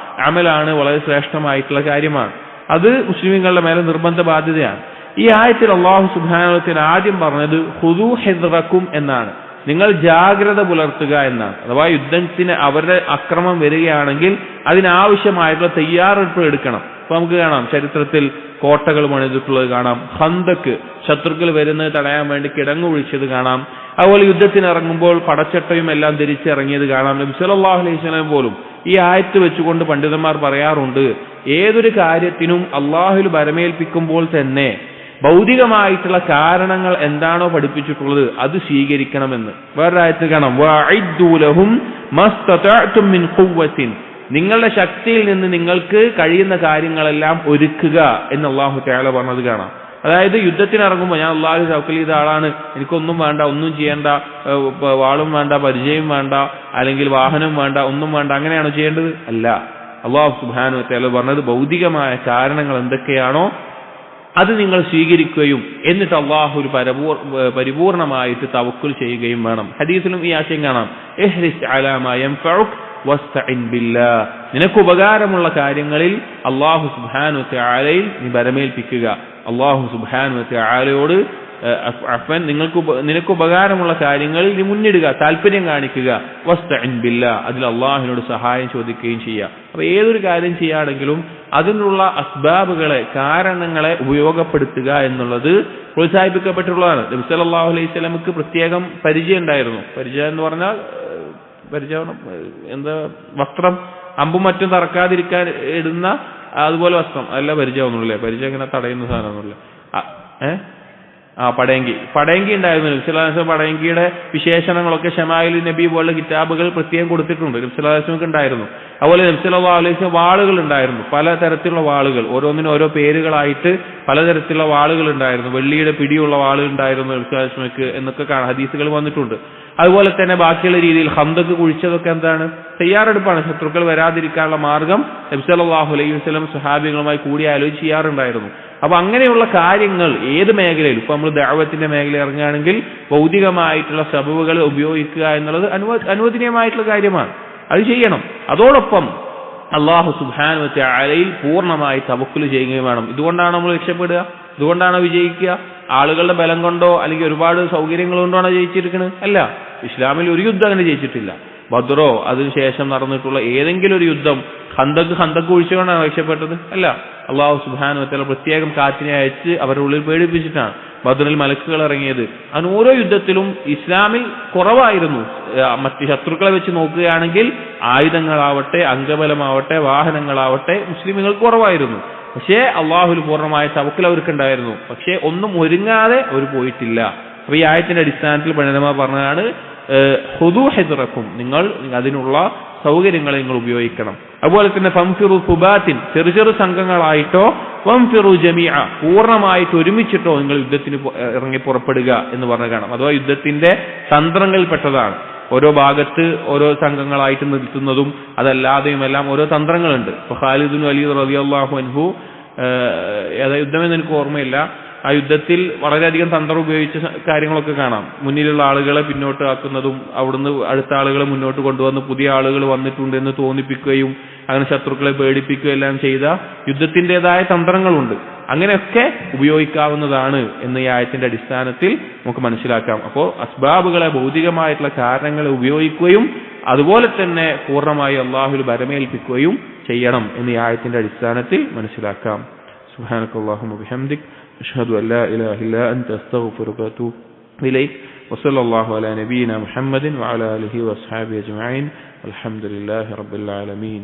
അമലാണ്, വളരെ ശ്രേഷ്ഠമായിട്ടുള്ള കാര്യമാണ്. അത് മുസ്ലിമീങ്ങളുടെ മേലെ നിർബന്ധ ബാധ്യതയാണ്. ഈ ആയത്തിൽ അല്ലാഹു സുബ്ഹാനഹു വ തആല ആദ്യം പറഞ്ഞത് ഖുദൂ ഹിദ്റകും എന്നാണ്, നിങ്ങൾ ജാഗ്രത പുലർത്തുക എന്നാണ്. അഥവാ യുദ്ധത്തിന് അവരുടെ അക്രമം വരികയാണെങ്കിൽ അതിനാവശ്യമായിട്ടുള്ള തയ്യാറെടുപ്പ് എടുക്കണം. അപ്പൊ നമുക്ക് കാണാം, ചരിത്രത്തിൽ കോട്ടകൾ പണിതിട്ടുള്ളത് കാണാം, ഖന്ദക്ക്, ശത്രുക്കൾ വരുന്നത് തടയാൻ വേണ്ടി കിടങ്ങു കുഴിച്ചത് കാണാം, അതുപോലെ യുദ്ധത്തിന് ഇറങ്ങുമ്പോൾ പടച്ചട്ടയും എല്ലാം ധരിച്ചിറങ്ങിയത് കാണാം. നബി സല്ലല്ലാഹു അലൈഹി വസല്ലം പോലും ഈ ആയത്ത് വെച്ചുകൊണ്ട് പണ്ഡിതന്മാർ പറയാറുണ്ട്, ഏതൊരു കാര്യത്തിനും അള്ളാഹുവിൽ ബരമേൽപ്പിക്കുമ്പോൾ തന്നെ ഭൗതികമായിട്ടുള്ള കാരണങ്ങൾ എന്താണോ പഠിപ്പിച്ചിട്ടുള്ളത് അത് സ്വീകരിക്കണമെന്ന്. വേറൊരു ആയത്ത് കാണാം, വഅഇദ്ദൂ ലഹും മസ്തതഅ്തും മിൻ ഖുവ്വത്തിൻ, നിങ്ങളുടെ ശക്തിയിൽ നിന്ന് നിങ്ങൾക്ക് കഴിയുന്ന കാര്യങ്ങളെല്ലാം ഒരുക്കുക എന്ന് അല്ലാഹു തആല പറഞ്ഞത് കാണാം. അതായത് യുദ്ധത്തിന് ഇറങ്ങുമ്പോൾ ഞാൻ അല്ലാഹു തവക്കൽ ചെയ്ത ആളാണ്, എനിക്കൊന്നും വേണ്ട, ഒന്നും ചെയ്യേണ്ട, വാളും വേണ്ട, പരിചയം വേണ്ട, അല്ലെങ്കിൽ വാഹനം വേണ്ട, ഒന്നും വേണ്ട, അങ്ങനെയാണോ ചെയ്യേണ്ടത്? അല്ല. അല്ലാഹു സുബ്ഹാനഹു വ തആല പറഞ്ഞത് ഭൗതികമായ കാരണങ്ങൾ എന്തൊക്കെയാണോ അത് നിങ്ങൾ സ്വീകരിക്കുകയും എന്നിട്ട് അള്ളാഹു പരിപൂർണമായിട്ട് തവക്കുൽ ചെയ്യുകയും വേണം. ഹദീസിലും ഈ ആശയം കാണാം, ഇഹ്രിസ് അലാ മാ യൻഫഉക വസ്തഇൻ ബില്ലാഹ്, നിനക്ക് ഉപകാരമുള്ള കാര്യങ്ങളിൽ അല്ലാഹു സുബ്ഹാനഹു വ തആലയിൽ നീ ബരമേൽപ്പിക്കുക. അല്ലാഹു സുബ്ഹാനഹു വ തആലയോട് നിനക്ക് ഉപകാരമുള്ള കാര്യങ്ങളിൽ നീ മുന്നിടുക, താല്പര്യം കാണിക്കുക. വസ്തഇൻ ബില്ലാഹ്, അതിൽ അള്ളാഹുവിനോട് സഹായം ചോദിക്കുകയും ചെയ്യുക. അപ്പൊ ഏതൊരു കാര്യം ചെയ്യുകയാണെങ്കിലും അതിനുള്ള അസ്ബാബുകളെ, കാരണങ്ങളെ ഉപയോഗപ്പെടുത്തുക എന്നുള്ളത് പ്രോത്സാഹിപ്പിക്കപ്പെട്ടിട്ടുള്ളതാണ്. നബി സല്ലല്ലാഹു അലൈഹി വസല്ലമക്ക് പ്രത്യേകം പരിചയം ഉണ്ടായിരുന്നു. പരിചയം എന്ന് പറഞ്ഞാൽ എന്താ, വസ്ത്രം അമ്പും മറ്റും തറക്കാതിരിക്കാൻ ഇടുന്ന അതുപോലെ വസ്ത്രം അല്ല പരിചയമൊന്നുമില്ലേ? പരിചയം ഇങ്ങനെ തടയുന്ന സാധനമൊന്നുമില്ല. പടയങ്കി ഉണ്ടായിരുന്നു. നബി സല്ലല്ലാഹു അലൈഹി വസല്ലം പടയങ്കിയുടെ വിശേഷണങ്ങളൊക്കെ ശമായിൽ നബി പോലുള്ള കിതാബുകൾ പ്രത്യേകം കൊടുത്തിട്ടുണ്ട്. നബി സല്ലല്ലാഹു അലൈഹി വസല്ലമക്ക് ഉണ്ടായിരുന്നു. അതുപോലെ നബി സല്ലല്ലാഹു അലൈഹി വസല്ലം വാളുകൾ ഉണ്ടായിരുന്നു, പലതരത്തിലുള്ള വാളുകൾ, ഓരോന്നിനും ഓരോ പേരുകളായിട്ട് പലതരത്തിലുള്ള വാളുകൾ ഉണ്ടായിരുന്നു. വെള്ളിയുടെ പിടിയുള്ള വാളുകൾ ഉണ്ടായിരുന്നു നബി സല്ലല്ലാഹു അലൈഹി വസല്ലമക്ക് എന്നൊക്കെ ഹദീസുകൾ വന്നിട്ടുണ്ട്. അതുപോലെ തന്നെ ബാക്കിയുള്ള രീതിയിൽ ഖന്ദക്ക് കുഴിച്ചതൊക്കെ എന്താണ്? തയ്യാറെടുപ്പാണ്, ശത്രുക്കൾ വരാതിരിക്കാനുള്ള മാർഗം നബി സല്ലല്ലാഹു അലൈഹി വസല്ലം സ്വഹാബികളുമായി കൂടി ആലോചിച്ച് ചെയ്യാറുണ്ടായിരുന്നു. അപ്പൊ അങ്ങനെയുള്ള കാര്യങ്ങൾ ഏത് മേഖലയിൽ, ഇപ്പൊ നമ്മൾ ദഅവത്തിന്റെ മേഖല ഇറങ്ങുകയാണെങ്കിൽ ഭൗതികമായിട്ടുള്ള സബബുകൾ ഉപയോഗിക്കുക എന്നുള്ളത് അനുവദനീയമായിട്ടുള്ള കാര്യമാണ്, അത് ചെയ്യണം. അതോടൊപ്പം അല്ലാഹു സുബ്ഹാനഹു വ തആലയിൽ പൂർണ്ണമായി തവക്കുൽ ചെയ്യുകയും വേണം. ഇതുകൊണ്ടാണ് നമ്മൾ രക്ഷപ്പെടുക, ഇതുകൊണ്ടാണ് വിജയിക്കുക. ആളുകളുടെ ബലം കൊണ്ടോ അല്ലെങ്കിൽ ഒരുപാട് സൗകര്യങ്ങൾ കൊണ്ടാണോ ജയിച്ചിരിക്കുന്നത്? അല്ല. ഇസ്ലാമിൽ ഒരു യുദ്ധം അങ്ങനെ ജയിച്ചിട്ടില്ല. ബദ്റോ അതിനുശേഷം നടന്നിട്ടുള്ള ഏതെങ്കിലും ഒരു യുദ്ധം ഖന്ദക്ക് ഒഴിച്ചുകൊണ്ടാണ് രക്ഷപ്പെട്ടത്? അല്ല. അല്ലാഹു സുബ്ഹാനഹു വ തആല പ്രത്യേകം കാറ്റിനെ അയച്ച് അവരുടെ ഉള്ളിൽ പേടിപ്പിച്ചിട്ടാണ് ബദ്റിൽ മലക്കുകൾ ഇറങ്ങിയത്. അതിന് ഓരോ യുദ്ധത്തിലും ഇസ്ലാമിൽ കുറവായിരുന്നു. മറ്റ് ശത്രുക്കളെ വെച്ച് നോക്കുകയാണെങ്കിൽ ആയുധങ്ങളാവട്ടെ, അംഗബലമാവട്ടെ, വാഹനങ്ങളാവട്ടെ മുസ്ലിമുകൾക്ക് കുറവായിരുന്നു. പക്ഷേ അള്ളാഹുൽ പൂർണ്ണമായ തവക്കുൽ അവർക്കുണ്ടായിരുന്നു. പക്ഷേ ഒന്നും ഒരുങ്ങാതെ അവർ പോയിട്ടില്ല. അപ്പൊ ഈ ആയത്തിന്റെ അടിസ്ഥാനത്തിൽ പണ്ഡിതന്മാർ പറഞ്ഞതാണ്, ഖുദൂ ഹിദ്റകും, നിങ്ങൾ അതിനുള്ള സൗകര്യങ്ങൾ നിങ്ങൾ ഉപയോഗിക്കണം. അതുപോലെ തന്നെ ഫംഫിറു സുബാത്തിൻ, ചെറു ചെറു സംഘങ്ങളായിട്ടോ ഫംഫിറു ജമീഅ, പൂർണ്ണമായിട്ട് ഒരുമിച്ചിട്ടോ നിങ്ങൾ യുദ്ധത്തിന് ഇറങ്ങി പുറപ്പെടുക എന്ന് പറഞ്ഞു കാണാം. അഥവാ യുദ്ധത്തിന്റെ തന്ത്രങ്ങളിൽപ്പെട്ടതാണ്. ഓരോ ഭാഗത്ത് ഓരോ സംഘങ്ങളായിട്ട് നിർത്തുന്നതും അതല്ലാതെയും എല്ലാം ഓരോ തന്ത്രങ്ങളുണ്ട്. ഇപ്പൊ ഖാലിദ് ഇബ്നു വലീദ് റളിയല്ലാഹു അൻഹു യുദ്ധമെന്ന് എനിക്ക് ഓർമ്മയില്ല, ആ യുദ്ധത്തിൽ വളരെയധികം തന്ത്രം ഉപയോഗിച്ച കാര്യങ്ങളൊക്കെ കാണാം. മുന്നിലുള്ള ആളുകളെ പിന്നോട്ട് ആക്കുന്നതും അവിടുന്ന് അടുത്ത ആളുകളെ മുന്നോട്ട് കൊണ്ടുവന്ന് പുതിയ ആളുകൾ വന്നിട്ടുണ്ട് എന്ന് തോന്നിപ്പിക്കുകയും അങ്ങനെ ശത്രുക്കളെ പേടിപ്പിക്കുകയും എല്ലാം ചെയ്ത യുദ്ധത്തിൻ്റെതായ തന്ത്രങ്ങളുണ്ട്. അങ്ങനെയൊക്കെ ഉപയോഗിക്കാവുന്നതാണ് എന്ന് ഈ ആയത്തിന്റെ അടിസ്ഥാനത്തിൽ നമുക്ക് മനസ്സിലാക്കാം. അപ്പോൾ അസ്ബാബുകളെ, ഭൗതികമായിട്ടുള്ള കാരണങ്ങളെ ഉപയോഗിക്കുകയും അതുപോലെ തന്നെ പൂർണ്ണമായി അള്ളാഹുവിൽ ഭരമേൽപ്പിക്കുകയും ചെയ്യണം എന്ന് ഈ ആയത്തിന്റെ അടിസ്ഥാനത്തിൽ മനസ്സിലാക്കാം. സുബ്ഹാനക്കല്ലാഹുമ്മ വബിഹംദിക് അഷ്ഹദു അൻ ലാ ഇലാഹ ഇല്ലാ അൻത അസ്തഗ്ഫിറുക വഅതൂബു ഇലൈക് വസല്ലല്ലാഹു അലാ നബിയിന മുഹമ്മദിൻ വഅലാ ആലിഹി വഅസ്ഹാബിഹി അജ്മഈൻ വൽഹംദുലില്ലാഹി റബ്ബിൽ ആലമീൻ.